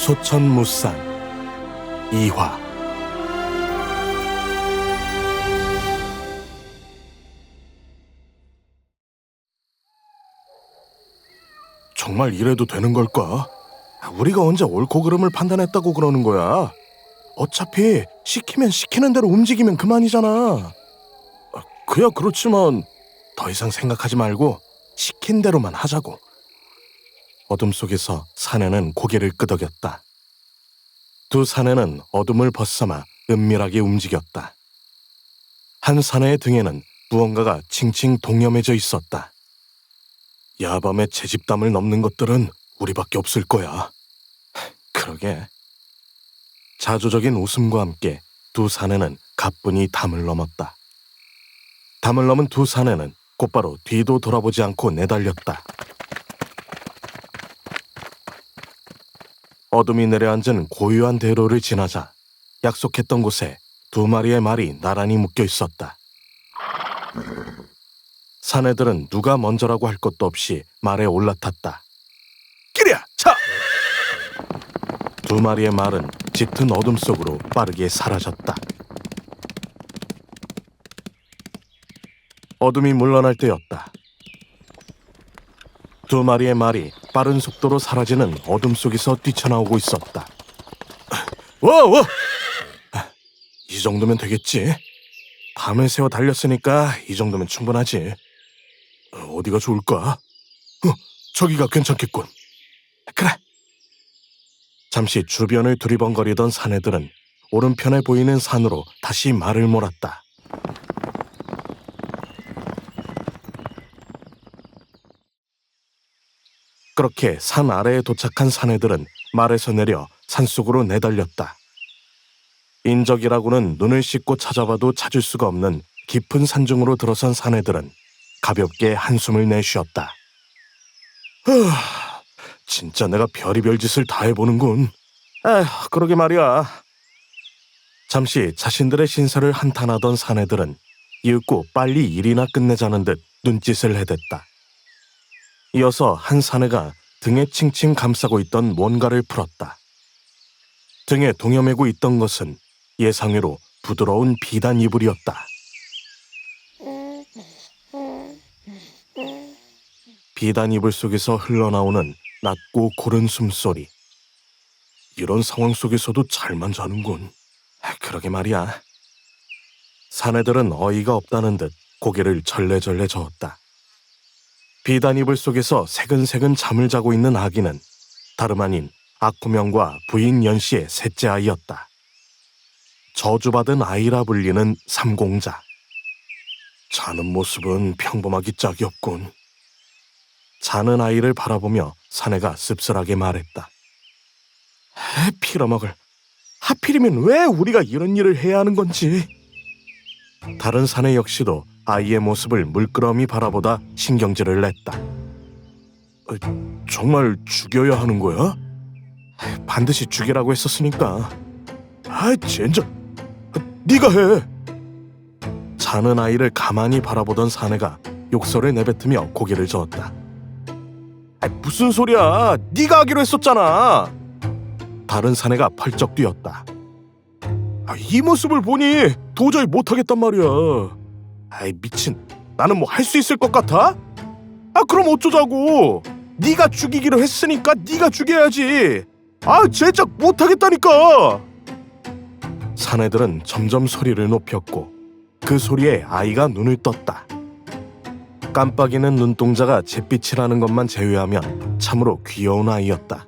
소천무쌍 2화. 정말 이래도 되는 걸까? 우리가 언제 옳고 그름을 판단했다고 그러는 거야? 어차피 시키면 시키는 대로 움직이면 그만이잖아. 그야 그렇지만 더 이상 생각하지 말고 시킨 대로만 하자고. 어둠 속에서 사내는 고개를 끄덕였다. 두 사내는 어둠을 벗삼아 은밀하게 움직였다. 한 사내의 등에는 무언가가 칭칭 동여매져 있었다. 야밤에 채집담을 넘는 것들은 우리밖에 없을 거야. 그러게. 자조적인 웃음과 함께 두 사내는 가뿐히 담을 넘었다. 담을 넘은 두 사내는 곧바로 뒤도 돌아보지 않고 내달렸다. 어둠이 내려앉은 고요한 대로를 지나자 약속했던 곳에 두 마리의 말이 나란히 묶여 있었다. 사내들은 누가 먼저라고 할 것도 없이 말에 올라탔다. 끼리야, 차! 두 마리의 말은 짙은 어둠 속으로 빠르게 사라졌다. 어둠이 물러날 때였다. 두 마리의 말이 빠른 속도로 사라지는 어둠 속에서 뛰쳐나오고 있었다. 와! 이 정도면 되겠지. 밤을 새워 달렸으니까 이 정도면 충분하지. 어디가 좋을까? 저기가 괜찮겠군. 그래. 잠시 주변을 두리번거리던 사내들은 오른편에 보이는 산으로 다시 말을 몰았다. 그렇게 산 아래에 도착한 사내들은 말에서 내려 산속으로 내달렸다. 인적이라고는 눈을 씻고 찾아봐도 찾을 수가 없는 깊은 산중으로 들어선 사내들은 가볍게 한숨을 내쉬었다. 진짜 내가 별의별 짓을 다 해보는군. 그러게 말이야. 잠시 자신들의 신세를 한탄하던 사내들은 이윽고 빨리 일이나 끝내자는 듯 눈짓을 해댔다. 이어서 한 사내가 등에 칭칭 감싸고 있던 뭔가를 풀었다. 등에 동여매고 있던 것은 예상외로 부드러운 비단 이불이었다. 비단 이불 속에서 흘러나오는 낮고 고른 숨소리. 이런 상황 속에서도 잘만 자는군. 그러게 말이야. 사내들은 어이가 없다는 듯 고개를 절레절레 저었다. 비단 이불 속에서 새근새근 잠을 자고 있는 아기는 다름 아닌 악구명과 부인 연씨의 셋째 아이였다. 저주받은 아이라 불리는 삼공자. 자는 모습은 평범하기 짝이 없군. 자는 아이를 바라보며 사내가 씁쓸하게 말했다. 빌어먹을. 하필이면 왜 우리가 이런 일을 해야 하는 건지. 다른 사내 역시도 아이의 모습을 물끄러미 바라보다 신경질을 냈다. 정말 죽여야 하는 거야? 반드시 죽이라고 했었으니까. 젠장. 네가 해. 자는 아이를 가만히 바라보던 사내가 욕설을 내뱉으며 고개를 저었다. 무슨 소리야. 네가 하기로 했었잖아. 다른 사내가 펄쩍 뛰었다. 이 모습을 보니 도저히 못하겠단 말이야. 미친. 나는 뭐 할 수 있을 것 같아? 그럼 어쩌자고. 네가 죽이기로 했으니까 네가 죽여야지. 제작 못하겠다니까. 사내들은 점점 소리를 높였고 그 소리에 아이가 눈을 떴다. 깜빡이는 눈동자가 잿빛이라는 것만 제외하면 참으로 귀여운 아이였다.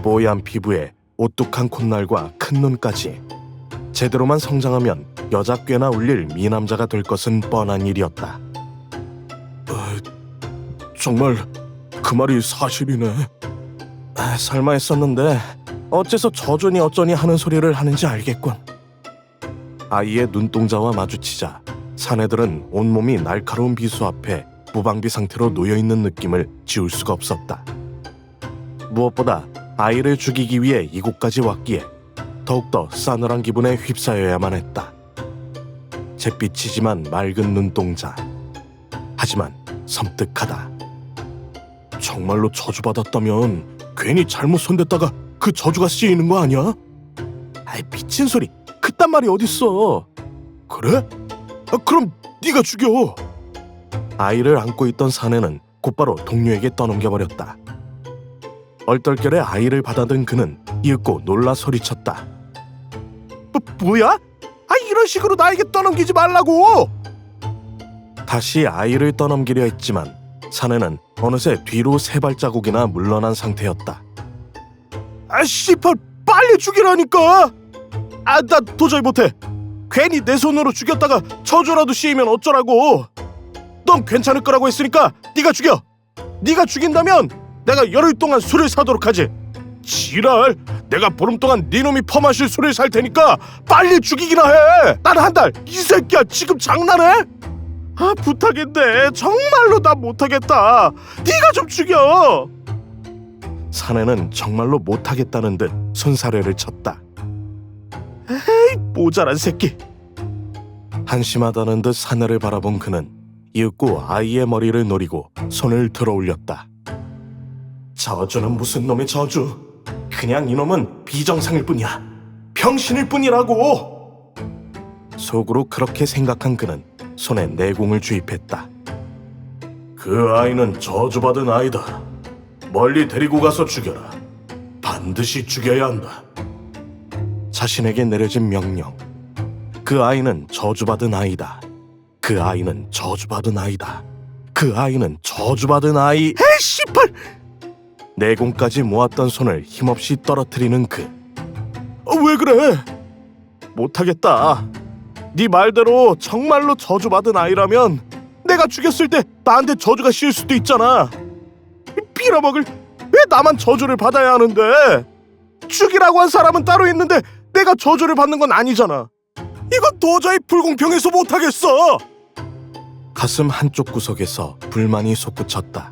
뽀얀 피부에 오뚝한 콧날과 큰 눈까지. 제대로만 성장하면 여자 꽤나 울릴 미남자가 될 것은 뻔한 일이었다. 정말 그 말이 사실이네. 설마 했었는데 어째서 저주니 어쩌니 하는 소리를 하는지 알겠군. 아이의 눈동자와 마주치자 사내들은 온몸이 날카로운 비수 앞에 무방비 상태로 놓여있는 느낌을 지울 수가 없었다. 무엇보다 아이를 죽이기 위해 이곳까지 왔기에 더욱더 싸늘한 기분에 휩싸여야만 했다. 잿빛이지만 맑은 눈동자. 하지만 섬뜩하다. 정말로 저주받았다면 괜히 잘못 손댔다가 그 저주가 쓰이는 거 아니야? 아이, 미친 소리. 그딴 말이 어딨어. 그래? 그럼 네가 죽여. 아이를 안고 있던 사내는 곧바로 동료에게 떠넘겨버렸다. 얼떨결에 아이를 받아든 그는 이윽고 놀라 소리쳤다. 뭐야? 이런 식으로 나에게 떠넘기지 말라고! 다시 아이를 떠넘기려 했지만 사내는 어느새 뒤로 3발자국이나 물러난 상태였다. 씨발, 빨리 죽이라니까! 나 도저히 못해. 괜히 내 손으로 죽였다가 저주라도 씌이면 어쩌라고. 넌 괜찮을 거라고 했으니까 네가 죽여. 네가 죽인다면 내가 열흘 동안 술을 사도록 하지. 지랄, 내가 보름 동안 네 놈이 퍼마실 술을 살 테니까 빨리 죽이기나 해. 난 한 달. 이 새끼야, 지금 장난해? 부탁인데 정말로 나 못하겠다. 네가 좀 죽여. 사내는 정말로 못하겠다는 듯 손사래를 쳤다. 에이, 모자란 새끼. 한심하다는 듯 사내를 바라본 그는 이윽고 아이의 머리를 노리고 손을 들어 올렸다. 저주는 무슨 놈의 저주. 그냥 이놈은 비정상일 뿐이야. 병신일 뿐이라고. 속으로 그렇게 생각한 그는 손에 내공을 주입했다. 그 아이는 저주받은 아이다. 멀리 데리고 가서 죽여라. 반드시 죽여야 한다. 자신에게 내려진 명령. 그 아이는 저주받은 아이다. 그 아이는 저주받은 아이다. 그 아이는 저주받은 아이. 에이, 씨발! 내공까지 모았던 손을 힘없이 떨어뜨리는 그. 왜 그래? 못하겠다. 네 말대로 정말로 저주받은 아이라면 내가 죽였을 때 나한테 저주가 씌일 수도 있잖아. 빌어먹을. 왜 나만 저주를 받아야 하는데? 죽이라고 한 사람은 따로 있는데 내가 저주를 받는 건 아니잖아. 이건 도저히 불공평해서 못하겠어. 가슴 한쪽 구석에서 불만이 솟구쳤다.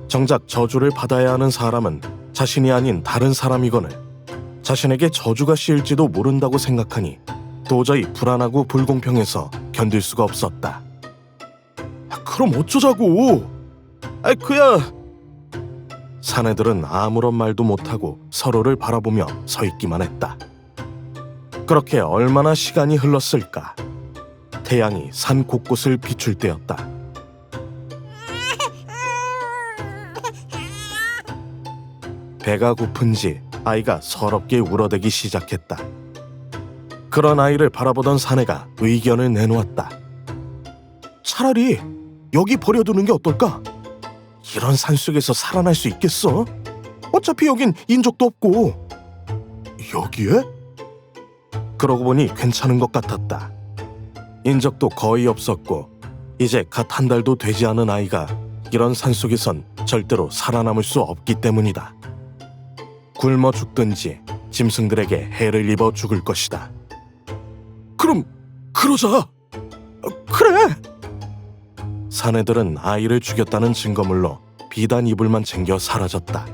정작 저주를 받아야 하는 사람은 자신이 아닌 다른 사람이거늘 자신에게 저주가 씌일지도 모른다고 생각하니 도저히 불안하고 불공평해서 견딜 수가 없었다. 그럼 어쩌자고? 그야. 사내들은 아무런 말도 못하고 서로를 바라보며 서 있기만 했다. 그렇게 얼마나 시간이 흘렀을까? 태양이 산 곳곳을 비출 때였다. 배가 고픈지 아이가 서럽게 울어대기 시작했다. 그런 아이를 바라보던 사내가 의견을 내놓았다. 차라리 여기 버려두는 게 어떨까? 이런 산속에서 살아날 수 있겠어? 어차피 여긴 인적도 없고. 여기에? 그러고 보니 괜찮은 것 같았다. 인적도 거의 없었고 이제 갓 1달도 되지 않은 아이가 이런 산속에선 절대로 살아남을 수 없기 때문이다. 굶어 죽든지 짐승들에게 해를 입어 죽을 것이다. 그럼 그러자. 그래. 사내들은 아이를 죽였다는 증거물로 비단 이불만 챙겨 사라졌다.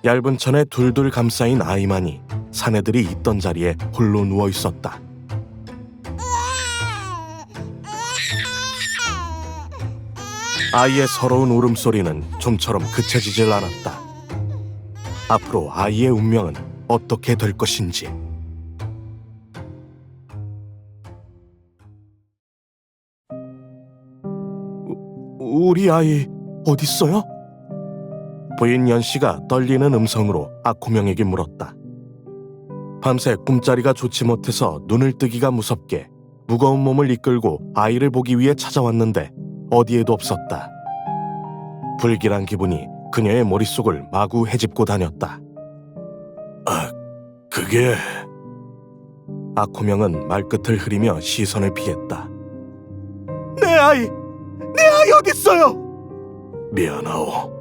얇은 천에 둘둘 감싸인 아이만이 사내들이 있던 자리에 홀로 누워 있었다. 아이의 서러운 울음소리는 좀처럼 그쳐지질 않았다. 앞으로 아이의 운명은 어떻게 될 것인지. 우리 아이 어딨어요? 부인 연씨가 떨리는 음성으로 아코명에게 물었다. 밤새 꿈자리가 좋지 못해서 눈을 뜨기가 무섭게 무거운 몸을 이끌고 아이를 보기 위해 찾아왔는데 어디에도 없었다. 불길한 기분이 그녀의 머릿속을 마구 헤집고 다녔다. 그게... 아코명은 말끝을 흐리며 시선을 피했다. 내 아이 어딨어요? 미안하오.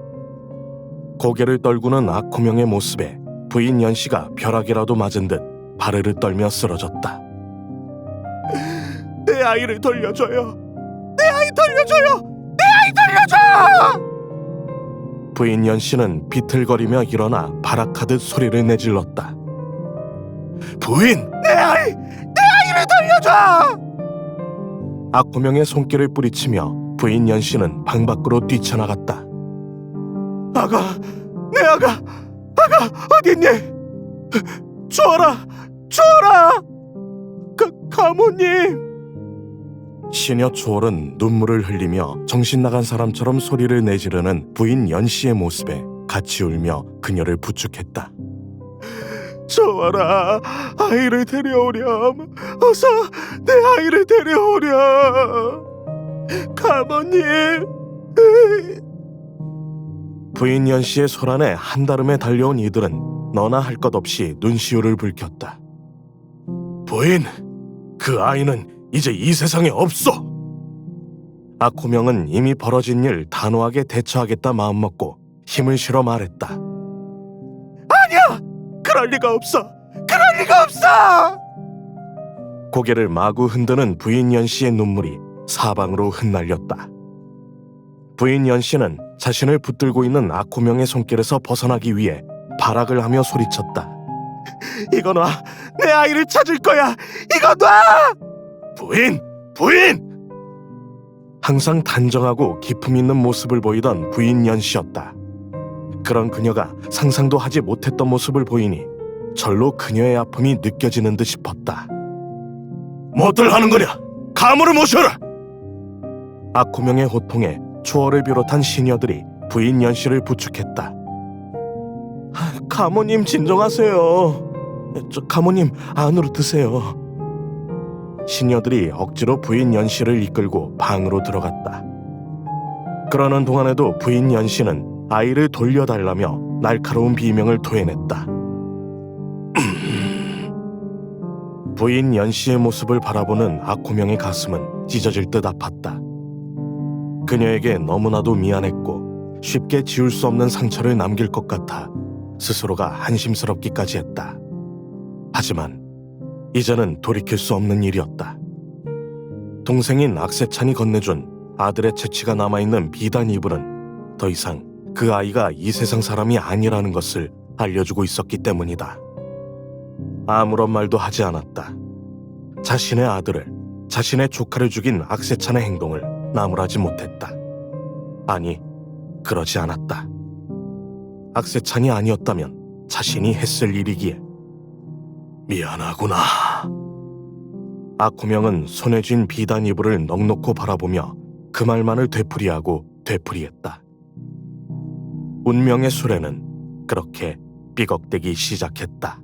고개를 떨구는 아코명의 모습에 부인 연씨가 벼락이라도 맞은 듯 바르르 떨며 쓰러졌다. 내 아이를 돌려줘요. 내 아이 돌려줘요. 내 아이 돌려줘! 부인 연씨는 비틀거리며 일어나 발악하듯 소리를 내질렀다. 부인! 내 아이를 돌려줘! 아코명의 손길을 뿌리치며 부인 연씨는 방 밖으로 뛰쳐나갔다. 아가! 내 아가! 아가! 어딨니? 주어라! 주어라! 가모님! 시녀 초월은 눈물을 흘리며 정신 나간 사람처럼 소리를 내지르는 부인 연씨의 모습에 같이 울며 그녀를 부축했다. 초월아, 아이를 데려오렴. 어서 내 아이를 데려오렴. 가모님. 부인 연씨의 소란에 한달음에 달려온 이들은 너나 할 것 없이 눈시울을 붉혔다. 부인, 그 아이는 이제 이 세상에 없어. 아코명은 이미 벌어진 일 단호하게 대처하겠다 마음먹고 힘을 실어 말했다. 아니야! 그럴 리가 없어! 그럴 리가 없어! 고개를 마구 흔드는 부인 연씨의 눈물이 사방으로 흩날렸다. 부인 연씨는 자신을 붙들고 있는 아코명의 손길에서 벗어나기 위해 발악을 하며 소리쳤다. 이거 놔! 내 아이를 찾을 거야! 이거 놔! 부인! 부인! 항상 단정하고 기품 있는 모습을 보이던 부인 연씨였다. 그런 그녀가 상상도 하지 못했던 모습을 보이니 절로 그녀의 아픔이 느껴지는 듯 싶었다. 뭐들 하는 거냐? 가물을 모셔라! 아코명의 호통에 초월을 비롯한 시녀들이 부인 연씨를 부축했다. 가모님 진정하세요. 가모님 안으로 드세요. 시녀들이 억지로 부인 연씨를 이끌고 방으로 들어갔다. 그러는 동안에도 부인 연씨는 아이를 돌려달라며 날카로운 비명을 토해냈다. 부인 연씨의 모습을 바라보는 아코명의 가슴은 찢어질 듯 아팠다. 그녀에게 너무나도 미안했고 쉽게 지울 수 없는 상처를 남길 것 같아 스스로가 한심스럽기까지 했다. 하지만 이제는 돌이킬 수 없는 일이었다. 동생인 악세찬이 건네준 아들의 채취가 남아있는 비단 이불은 더 이상 그 아이가 이 세상 사람이 아니라는 것을 알려주고 있었기 때문이다. 아무런 말도 하지 않았다. 자신의 아들을, 자신의 조카를 죽인 악세찬의 행동을 나무라지 못했다. 아니, 그러지 않았다. 악세찬이 아니었다면 자신이 했을 일이기에. 미안하구나. 아코명은 손에 쥔 비단 이불을 넋놓고 바라보며 그 말만을 되풀이하고 되풀이했다. 운명의 수레는 그렇게 삐걱대기 시작했다.